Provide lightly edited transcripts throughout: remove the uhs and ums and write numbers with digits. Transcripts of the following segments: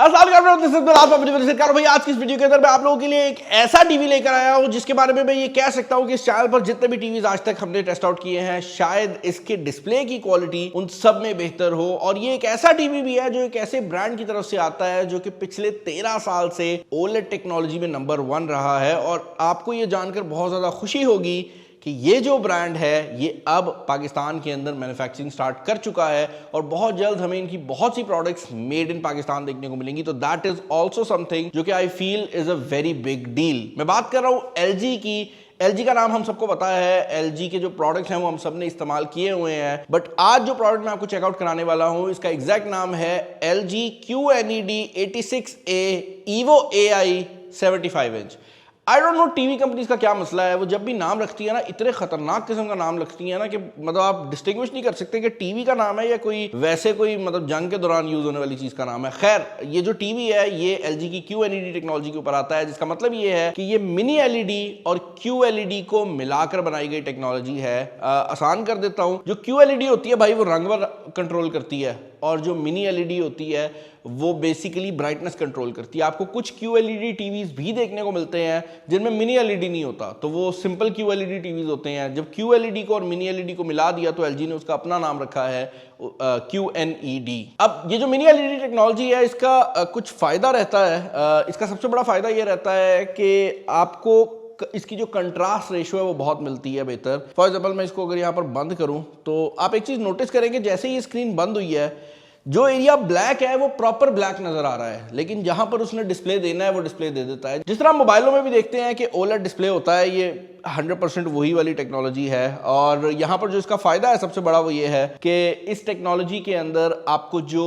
भाई आज की इस वीडियो के अंदर मैं आप लोगों के लिए एक ऐसा टीवी लेकर आया हूं जिसके बारे में मैं ये कह सकता हूं कि इस चैनल पर जितने भी टीवीज आज तक हमने टेस्ट आउट किए हैं शायद इसके डिस्प्ले की क्वालिटी उन सब में बेहतर हो। और ये एक ऐसा टीवी भी है जो एक ऐसे ब्रांड की तरफ से आता है जो कि पिछले 13 साल से ओलेड टेक्नोलॉजी में नंबर 1 रहा है। और आपको ये जानकर बहुत ज्यादा खुशी होगी कि ये जो ब्रांड है ये अब पाकिस्तान के अंदर मैन्युफैक्चरिंग स्टार्ट कर चुका है और बहुत जल्द हमें इनकी बहुत सी प्रोडक्ट्स मेड इन पाकिस्तान देखने को मिलेंगी। तो दैट इज ऑल्सो समथिंग जो कि I feel is a very big deal. मैं बात कर रहा हूं एलजी की। एलजी का नाम हम सबको पता है, एलजी के जो प्रोडक्ट्स हैं वो हम सब ने इस्तेमाल किए हुए हैं। बट आज जो प्रोडक्ट मैं आपको चेकआउट कराने वाला हूं इसका एग्जैक्ट नाम है LG QNED 86A EVO AI 75 inch. I don't know TV companies का क्या मसला है, वो जब भी नाम रखती है ना इतने खतरनाक किस्म का नाम रखती है ना कि मतलब आप डिस्टिंग्विश नहीं कर सकते कि टीवी का नाम है या कोई वैसे कोई मतलब जंग के दौरान यूज होने वाली चीज का नाम है। खैर ये जो टीवी है ये LG की QNED टेक्नोलॉजी के ऊपर आता है, जिसका मतलब ये है कि ये मिनी LED और QLED को मिलाकर बनाई गई टेक्नोलॉजी है। आसान कर देता हूं, जो QLED होती है भाई वो रंग कंट्रोल करती है और जो मिनी LED होती है वो बेसिकली ब्राइटनेस कंट्रोल करती है। आपको कुछ QLED टीवीज भी देखने को मिलते हैं जिनमें मिनी LED नहीं होता, तो वो सिंपल QLED टीवीज होते हैं। जब QLED को और मिनी LED को मिला दिया तो LG ने उसका अपना नाम रखा है QNED। अब ये जो मिनी LED टेक्नोलॉजी है इसका कुछ फायदा रहता है। इसका सबसे बड़ा फायदा ये रहता है कि आपको इसकी जो कंट्रास्ट रेशियो है वो बहुत मिलती है बेहतर। फॉर एग्जांपल मैं इसको अगर यहाँ पर बंद करूं तो आप एक चीज नोटिस करेंगे, जैसे ही स्क्रीन बंद हुई है जो एरिया ब्लैक है वो प्रॉपर ब्लैक नजर आ रहा है, लेकिन जहां पर उसने डिस्प्ले देना है वो डिस्प्ले दे देता है। जिस तरह मोबाइलों में भी देखते हैं कि OLED डिस्प्ले होता है, ये 100% वही वाली टेक्नोलॉजी है। और यहाँ पर जो इसका फायदा है सबसे बड़ा वो ये है कि इस टेक्नोलॉजी के अंदर आपको जो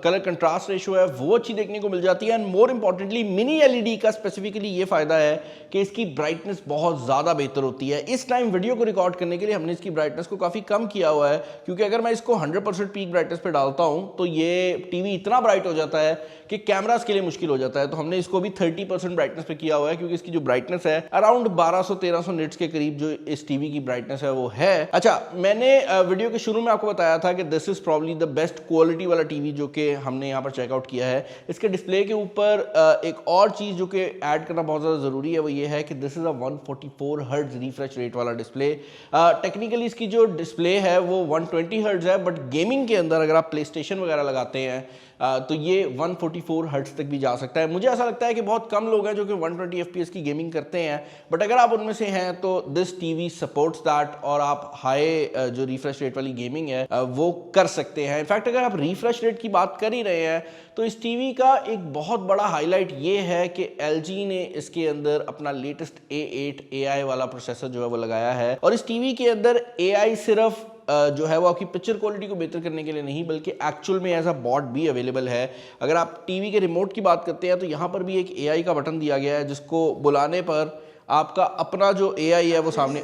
कलर कंट्रास्ट रेशियो है वो अच्छी देखने को मिल जाती है। And more importantly mini LED का स्पेसिफिकली ये फायदा है कि इसकी ब्राइटनेस बहुत ज्यादा बेहतर होती है। इस टाइम वीडियो को रिकॉर्ड करने के लिए हमने इसकी ब्राइटनेस को काफी कम किया हुआ है, क्योंकि अगर मैं इसको 100% पीक ब्राइटनेस पे डालता हूं तो ये टीवी इतना ब्राइट हो जाता है कि कैमरास के लिए मुश्किल हो जाता है। तो हमने इसको भी 30% ब्राइटनेस पे किया हुआ है, क्योंकि इसकी जो ब्राइटनेस है अराउंड 1200-1300 निट्स के करीब जो इस टीवी की ब्राइटनेस है वो है। अच्छा, मैंने वीडियो के शुरू में आपको बताया था कि this is probably the best quality वाला टीवी जो कि हमने यहाँ पर चेकआउट किया है। इसके डिस्प्ले के ऊपर एक और चीज जो कि ऐड करना बहुत ज्यादा जरूरी है वो ये है कि this is a 144 hertz refresh rate वाला डिस्प्ले। टेक्निकली इसकी जो डिस्प्ले है वो 120 हर्ट्ज है, बट गेमिंग के अंदर अगर आप प्ले स्टेशन वगैरह लगाते हैं तो ये 144 हर्ट्ज तक भी जा सकता है। मुझे ऐसा लगता है कि बहुत कम लोग हैं जो कि 120 FPS की गेमिंग करते हैं, बट अगर आप उनमें से हैं तो दिस टीवी सपोर्ट्स दैट और आप हाई जो रिफ्रेश रेट वाली गेमिंग है वो कर सकते हैं। इनफैक्ट अगर आप रिफ्रेश रेट की बात कर ही रहे हैं तो इस टीवी का एक बहुत बड़ा हाईलाइट ये है कि LG ने इसके अंदर अपना लेटेस्ट A8 AI वाला प्रोसेसर जो है वो लगाया है। और इस टीवी के अंदर AI सिर्फ जो है वो आपकी पिक्चर क्वालिटी को बेहतर करने के लिए नहीं, बल्कि एक्चुअल में एज अ बॉट भी अवेलेबल है। अगर आप टीवी के रिमोट की बात करते हैं तो यहाँ पर भी एक AI का बटन दिया गया है, जिसको बुलाने पर आपका अपना जो AI है वो सामने।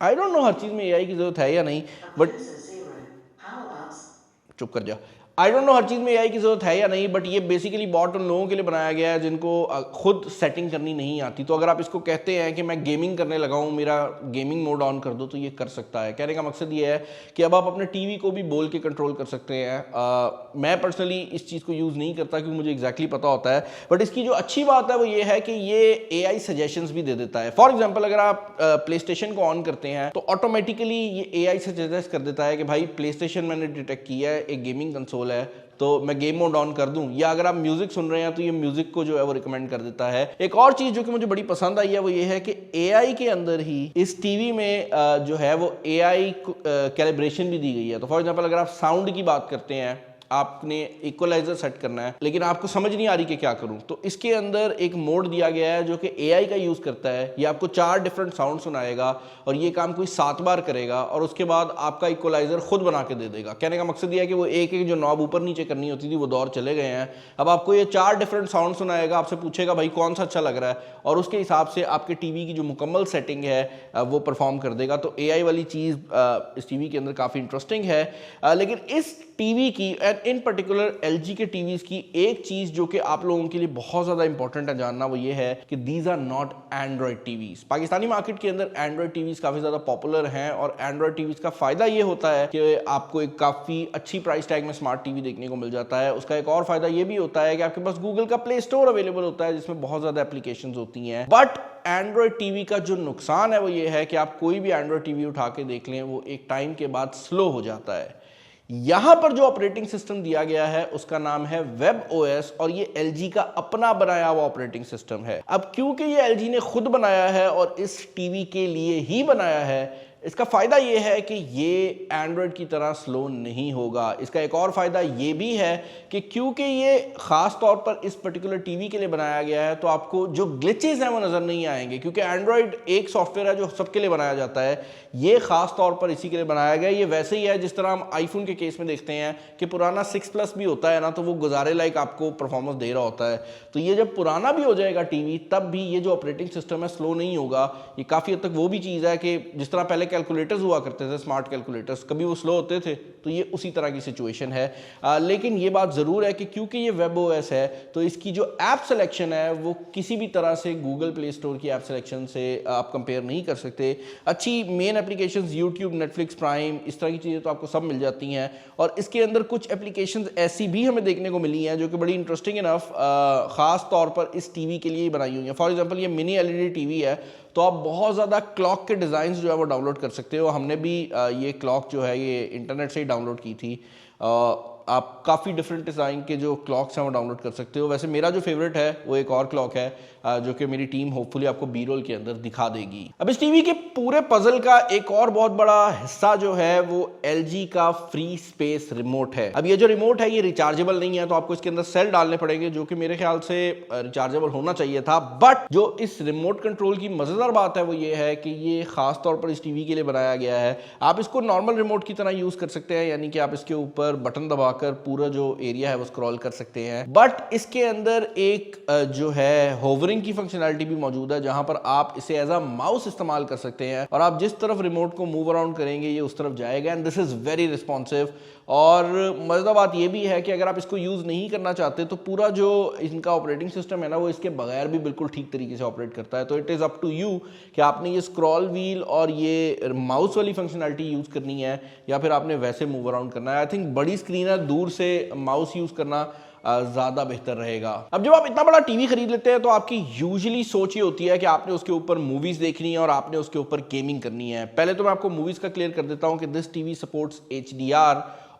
आई डोंट नो हर चीज में AI की जरूरत है या नहीं, बट चुप कर जा। आई डोंट नो हर चीज़ में AI की ज़रूरत है या नहीं, बट ये बेसिकली बॉट उन लोगों के लिए बनाया गया है जिनको खुद सेटिंग करनी नहीं आती। तो अगर आप इसको कहते हैं कि मैं गेमिंग करने लगा हूँ, मेरा गेमिंग मोड ऑन कर दो, तो ये कर सकता है। कहने का मकसद ये है कि अब आप अपने टीवी को भी बोल के कंट्रोल कर सकते हैं। मैं पर्सनली इस चीज़ को यूज़ नहीं करता क्योंकि मुझे एग्जैक्टली पता होता है, बट इसकी जो अच्छी बात है वो ये है कि ये AI सजेशंस भी दे देता है। फॉर एग्जाम्पल अगर आप प्ले स्टेशन को ऑन करते हैं तो ऑटोमेटिकली ये AI सजेस्ट कर देता है कि भाई प्ले स्टेशन मैंने डिटेक्ट किया है, एक गेमिंग कंसोल है, तो मैं गेम मोड ऑन कर दूं। या अगर आप म्यूजिक सुन रहे हैं तो ये म्यूजिक को जो है वो रिकमेंड कर देता है। एक और चीज जो कि मुझे बड़ी पसंद आई है वो ये है कि AI के अंदर ही इस टीवी में जो है वो AI कैलिब्रेशन भी दी गई है। तो फॉर एग्जांपल अगर आप साउंड की बात करते हैं, आपने इक्वलाइजर सेट करना है लेकिन आपको समझ नहीं आ रही कि क्या करूं, तो इसके अंदर एक मोड दिया गया है जो कि AI का यूज करता है। ये आपको 4 डिफरेंट साउंड सुनाएगा और ये काम कोई 7 बार करेगा और उसके बाद आपका इक्वलाइजर खुद बना के दे देगा। कहने का मकसद ये है कि वो एक एक जो नॉब ऊपर नीचे करनी होती थी वो दौर चले गए हैं। अब आपको ये 4 डिफरेंट साउंड सुनाएगा, आपसे पूछेगा भाई कौन सा अच्छा लग रहा है, और उसके हिसाब से आपके टीवी की जो मुकम्मल सेटिंग है वो परफॉर्म कर देगा। तो AI वाली चीज़ इस टीवी के अंदर काफ़ी इंटरेस्टिंग है। लेकिन इस टीवी की एंड इन पर्टिकुलर एलजी के टीवीज की एक चीज जो कि आप लोगों के लिए बहुत ज्यादा इंपॉर्टेंट है जानना, वो ये है कि these are not android TVs. Pakistani market के अंदर एंड्रॉइड टीवीज काफी ज्यादा पॉपुलर हैं और एंड्रॉइड टीवीज का फायदा ये होता है कि आपको एक काफी अच्छी प्राइस टैग में स्मार्ट टीवी देखने को मिल जाता है। उसका एक और फायदा ये भी होता है कि आपके पास गूगल का प्ले स्टोर अवेलेबल होता है जिसमें बहुत ज्यादा एप्लीकेशंस होती हैं। बट एंड्रॉइड टीवी का जो नुकसान है वो ये है कि आप कोई भी एंड्रॉइड टीवी उठा के देख लें, वो एक टाइम के बाद स्लो हो जाता है। यहां पर जो ऑपरेटिंग सिस्टम दिया गया है उसका नाम है वेब ओएस और ये एलजी का अपना बनाया हुआ ऑपरेटिंग सिस्टम है। अब क्योंकि ये एलजी ने खुद बनाया है और इस टीवी के लिए ही बनाया है, इसका फायदा ये है कि ये एंड्रॉयड की तरह स्लो नहीं होगा। इसका एक और फायदा ये भी है कि क्योंकि ये खास तौर पर इस पर्टिकुलर टीवी के लिए बनाया गया है तो आपको जो ग्लिचेस हैं वो नजर नहीं आएंगे, क्योंकि एंड्रॉयड एक सॉफ्टवेयर है जो सबके लिए बनाया जाता है, ये खास तौर पर इसी के लिए बनाया गया है। ये वैसे ही है जिस तरह हम आईफोन के केस में देखते हैं कि पुराना 6 प्लस भी होता है ना, तो वो गुजारे लायक आपको परफॉर्मेंस दे रहा होता है। तो ये जब पुराना भी हो जाएगा टीवी तब भी ये जो ऑपरेटिंग सिस्टम है स्लो नहीं होगा। ये काफी हद तक वो भी चीज है कि जिस तरह पहले कैलकुलेटर्स हुआ करते थे, स्मार्ट कैलकुलेटर्स, कभी वो स्लो होते थे, तो ये उसी तरह की सिचुएशन है। लेकिन ये बात जरूर है कि क्योंकि ये वेब ओएस है तो इसकी जो ऐप सिलेक्शन है वो किसी भी तरह से गूगल प्ले स्टोर की ऐप सिलेक्शन से आप कंपेयर नहीं कर सकते। अच्छी main applications YouTube, Netflix, prime, इस तरह की चीज़ें तो आपको सब मिल जाती हैं और इसके अंदर कुछ एप्लीकेशंस ऐसी भी हमें देखने को मिली हैं जो कि बड़ी इंटरेस्टिंग इनफ खास तौर पर इस टीवी के लिए ही बनाई हुई हैं। फॉर एग्जांपल ये मिनी एलईडी टीवी है तो आप बहुत ज़्यादा क्लॉक के डिज़ाइंस जो है वो डाउनलोड कर सकते हो। हमने भी ये क्लॉक जो है ये इंटरनेट से ही डाउनलोड की थी। आप काफ़ी डिफरेंट डिज़ाइन के जो क्लॉक्स हैं वो डाउनलोड कर सकते हो। वैसे मेरा जो फेवरेट है वो एक और क्लॉक है जो कि मेरी टीम होपफुली आपको बी रोल के अंदर दिखा देगी। अब इस टीवी के पूरे पजल का एक और बहुत बड़ा हिस्सा जो है वो एलजी का फ्री स्पेस रिमोट है। अब ये जो रिमोट है ये रिचार्जेबल नहीं है, तो आपको इसके अंदर सेल डालने पड़ेंगे जो कि मेरे ख्याल से रिचार्जेबल होना चाहिए था। बट जो इस रिमोट कंट्रोल की मजेदार बात है वो ये है कि ये खास तौर पर इस टीवी के लिए बनाया गया है। आप इसको नॉर्मल रिमोट की तरह यूज कर सकते हैं, यानी कि आप इसके ऊपर बटन दबाकर पूरा जो एरिया है वो स्क्रॉल कर सकते हैं। बट इसके अंदर एक जो है होवरिंग की फंक्शनैलिटी भी मौजूद है जहां पर आप इसे एज अ माउस इस्तेमाल कर सकते हैं और आप जिस तरफ रिमोट को मूव अराउंड करेंगे ये उस तरफ जाएगा and this is very responsive. और मजेदार बात ये भी है कि अगर आप इसको यूज नहीं करना चाहते तो पूरा जो इनका ऑपरेटिंग सिस्टम है ना वो इसके बगैर भी बिल्कुल ठीक तरीके से ऑपरेट करता है। तो it is up to you कि आपने ये स्क्रॉल व्हील और ये माउस वाली फंक्शनैलिटी यूज करनी है या फिर आपने वैसे मूव अराउंड करना है। आई थिंक बड़ी स्क्रीन है, दूर से माउस यूज करना ज्यादा बेहतर रहेगा। अब जब आप इतना बड़ा टीवी खरीद लेते हैं तो आपकी यूजुअली सोच ये होती है कि आपने उसके ऊपर मूवीज देखनी है और आपने उसके ऊपर गेमिंग करनी है। पहले तो मैं आपको मूवीज का क्लियर कर देता हूं कि दिस टीवी सपोर्ट्स HDR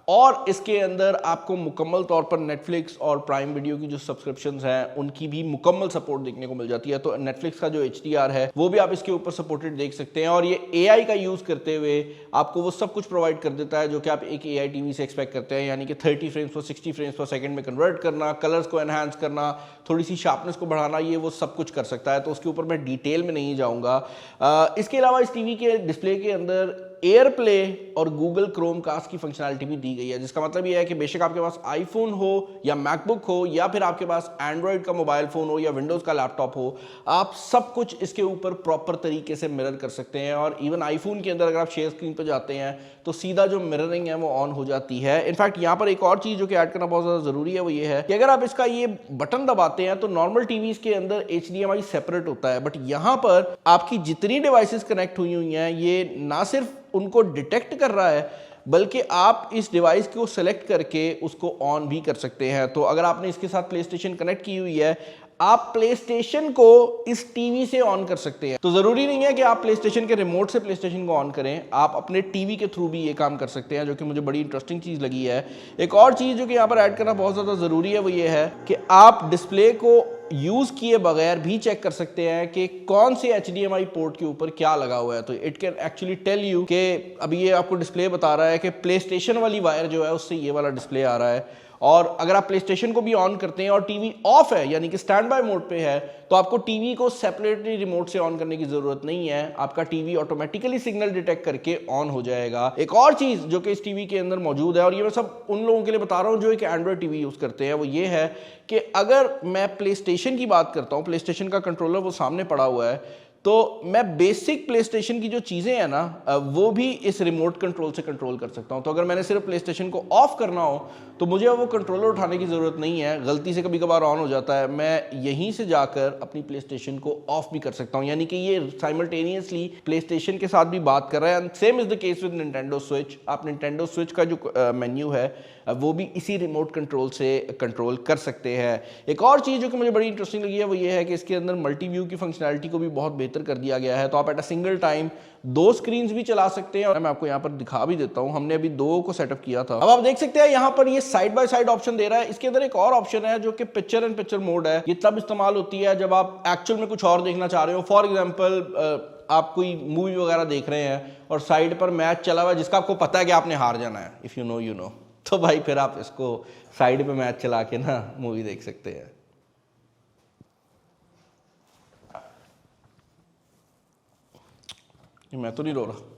और इसके अंदर आपको मुकम्मल तौर पर नेटफ्लिक्स और प्राइम वीडियो की जो सब्सक्रिप्शंस हैं उनकी भी मुकम्मल सपोर्ट देखने को मिल जाती है। तो नेटफ्लिक्स का जो HDR है वो भी आप इसके ऊपर सपोर्टेड देख सकते हैं और ये AI का यूज करते हुए आपको वो सब कुछ प्रोवाइड कर देता है जो कि आप एक AI टीवी से एक्सपेक्ट करते हैं, यानी कि 30 फ्रेम्स पर 60 फ्रेम्स पर सेकंड में कन्वर्ट करना, कलर्स को एनहांस करना, थोड़ी सी शार्पनेस को बढ़ाना, ये वो सब कुछ कर सकता है। तो उसके ऊपर मैं डिटेल में नहीं जाऊंगा। इसके अलावा इस टीवी के डिस्प्ले के अंदर एयर प्ले और गूगल क्रोम कास्ट की फंक्शनैलिटी भी दी गई है, जिसका मतलब यह है कि बेशक आपके पास आईफोन हो या मैकबुक हो या फिर आपके पास एंड्रॉयड का मोबाइल फोन हो या विंडोज का लैपटॉप हो, आप सब कुछ इसके ऊपर प्रॉपर तरीके से मिरर कर सकते हैं। और इवन आईफोन के अंदर अगर आप शेयर स्क्रीन पर जाते हैं तो सीधा जो मिररिंग है वो ऑन हो जाती है। इनफैक्ट यहाँ पर एक और चीज जो कि ऐड करना बहुत ज्यादा जरूरी है वो ये है कि अगर आप इसका ये बटन दबाते हैं तो नॉर्मल टीवीज के अंदर HDMI सेपरेट होता है, बट यहाँ पर आपकी जितनी डिवाइसेस कनेक्ट हुई हैं ये ना सिर्फ उनको डिटेक्ट कर रहा है बल्कि आप इस डिवाइस को सेलेक्ट करके उसको ऑन भी कर सकते हैं। तो अगर आपने इसके साथ प्ले स्टेशन कनेक्ट की हुई है आप प्ले स्टेशन को इस टीवी से ऑन कर सकते हैं। तो जरूरी नहीं है कि आप प्ले स्टेशन के रिमोट से प्ले स्टेशन को ऑन करें, आप अपने टीवी के थ्रू भी ये काम कर सकते हैं, जो कि मुझे बड़ी इंटरेस्टिंग चीज लगी है। एक और चीज जो कि यहाँ पर ऐड करना बहुत ज्यादा जरूरी है वो ये है कि आप डिस्प्ले को यूज किए बगैर भी चेक कर सकते हैं कि कौन से HDMI पोर्ट के ऊपर क्या लगा हुआ है। तो it can actually tell you कि अभी ये आपको डिस्प्ले बता रहा है कि प्ले स्टेशन वाली वायर जो है उससे ये वाला डिस्प्ले आ रहा है, और अगर आप प्ले स्टेशन को भी ऑन करते हैं और टीवी ऑफ है यानी कि स्टैंड बाय मोड पे है तो आपको टीवी को सेपरेटली रिमोट से ऑन करने की जरूरत नहीं है, आपका टीवी ऑटोमेटिकली सिग्नल डिटेक्ट करके ऑन हो जाएगा। एक और चीज जो कि इस टीवी के अंदर मौजूद है और ये मैं सब उन लोगों के लिए बता रहा हूं जो एक एंड्रॉइड टीवी यूज करते हैं, वो ये है कि अगर मैं प्ले स्टेशन की बात करता हूं, प्ले स्टेशन का कंट्रोलर वो सामने पड़ा हुआ है, तो मैं बेसिक प्लेस्टेशन की जो चीज़ें हैं ना वो भी इस रिमोट कंट्रोल से कंट्रोल कर सकता हूँ। तो अगर मैंने सिर्फ प्लेस्टेशन को ऑफ करना हो तो मुझे वो कंट्रोलर उठाने की ज़रूरत नहीं है, गलती से कभी कभार ऑन हो जाता है, मैं यहीं से जाकर अपनी प्लेस्टेशन को ऑफ भी कर सकता हूँ, यानी कि ये साइमल्टेनियसली प्लेस्टेशन के साथ भी बात कर रहा है। Same is the case with Nintendo switch. आप निंटेंडो स्विच का जो मेन्यू है वो भी इसी रिमोट कंट्रोल से कंट्रोल कर सकते हैं। एक और चीज़ जो कि मुझे बड़ी इंटरेस्टिंग लगी है वो ये है कि इसके अंदर मल्टी व्यू की फंक्शनैलिटी को भी बहुत बेहतर कर दिया गया है। तो आप at a single time 2 screens भी चला सकते हैं, और मैं आपको यहाँ पर दिखा भी देता हूँ। हमने अभी 2 को सेटअप किया था। अब आप देख सकते हैं यहाँ पर ये साइड बाय साइड ऑप्शन दे रहा है। इसके अंदर एक और ऑप्शन है जो कि पिक्चर इन पिक्चर मोड है। ये तब इस्तेमाल होती है जब आप एक्चुअल में कुछ और देखना चाह रहे हो। फॉर एग्जाम्पल आप कोई मूवी वगैरह देख रहे हैं और साइड पर मैच चला हुआ है जिसका आपको पता है कि आपने हार जाना है, if you know you know, तो भाई फिर आप इसको साइड पे मैच चला के ना मूवी देख सकते हैं। मैं तो नहीं रो रहा।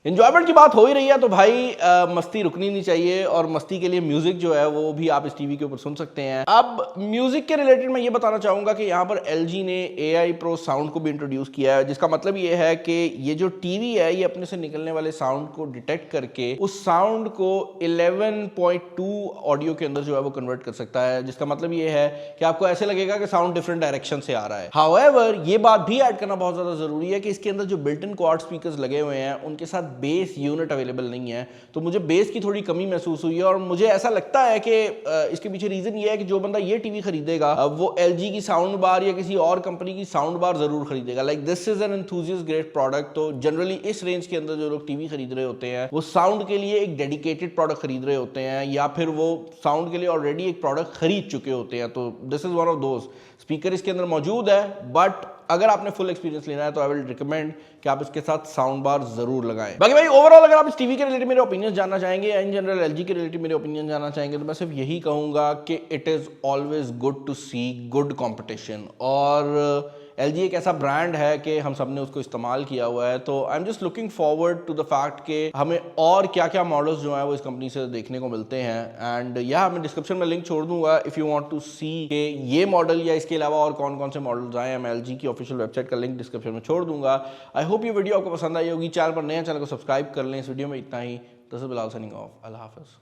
इंजॉयमेंट की बात हो ही रही है तो भाई मस्ती रुकनी नहीं चाहिए, और मस्ती के लिए म्यूजिक जो है वो भी आप इस टीवी के ऊपर सुन सकते हैं। अब म्यूजिक के रिलेटेड मैं ये बताना चाहूंगा कि यहाँ पर LG ने AI Pro साउंड को भी इंट्रोड्यूस किया है, जिसका मतलब ये है कि ये जो टीवी है ये अपने से निकलने वाले साउंड को डिटेक्ट करके उस साउंड को 11.2 ऑडियो के अंदर जो है वो कन्वर्ट कर सकता है, जिसका मतलब ये है कि आपको ऐसे लगेगा कि साउंड डिफरेंट डायरेक्शन से आ रहा है। हाउएवर ये बात भी ऐड करना बहुत ज्यादा जरूरी है कि इसके अंदर जो बिल्ट इन क्वाड स्पीकर्स लगे हुए हैं उनके साथ बेस यूनिट अवेलेबल नहीं है, तो मुझे बेस की थोड़ी कमी महसूस हुई है। और मुझे ऐसा लगता है कि इसके पीछे रीजन ये है कि जो बंदा ये टीवी खरीदेगा वो LG की साउंड बार या किसी और कंपनी की साउंड बार जरूर खरीदेगा। Like this is an enthusiast great product. तो जनरली इस रेंज के अंदर जो लोग टीवी खरीद रहे होते हैं वो साउंड के लिए एक डेडिकेटेड प्रोडक्ट खरीद रहे होते हैं, या फिर वो साउंड के लिए ऑलरेडी एक प्रोडक्ट खरीद चुके होते हैं। तो this is one of those. Speaker इसके अंदर मौजूद है, बट अगर आपने फुल एक्सपीरियंस लेना है तो आई विल रिकमेंड कि आप इसके साथ साउंड बार जरूर लगाएं। बाकी भाई ओवरऑल अगर आप इस टीवी के रिलेटेड मेरे ओपिनियन जानना चाहेंगे या इन जनरल LG के रिलेटेड मेरे ओपिनियन जानना चाहेंगे तो मैं सिर्फ यही कहूंगा कि it is always good to see good competition. और LG एक ऐसा ब्रांड है कि हम सब ने उसको इस्तेमाल किया हुआ है, तो I am just looking forward to the fact कि हमें और क्या क्या मॉडल्स जो हैं वो इस कंपनी से देखने को मिलते हैं। एंड यह मैं डिस्क्रिप्शन में लिंक छोड़ दूंगा इफ़ यू वांट टू सी कि ये मॉडल या इसके अलावा और कौन कौन से मॉडल्स आए हैं। मैं LG की ऑफिशियल वेबसाइट का लिंक डिस्क्रिप्शन में छोड़ दूंगा। आई होप ये वीडियो आपको पसंद आई होगी। चैनल पर नए चैनल को सब्सक्राइब कर लें। इस वीडियो में इतना ही। This is Bilal signing off. अल्लाह हाफिज़।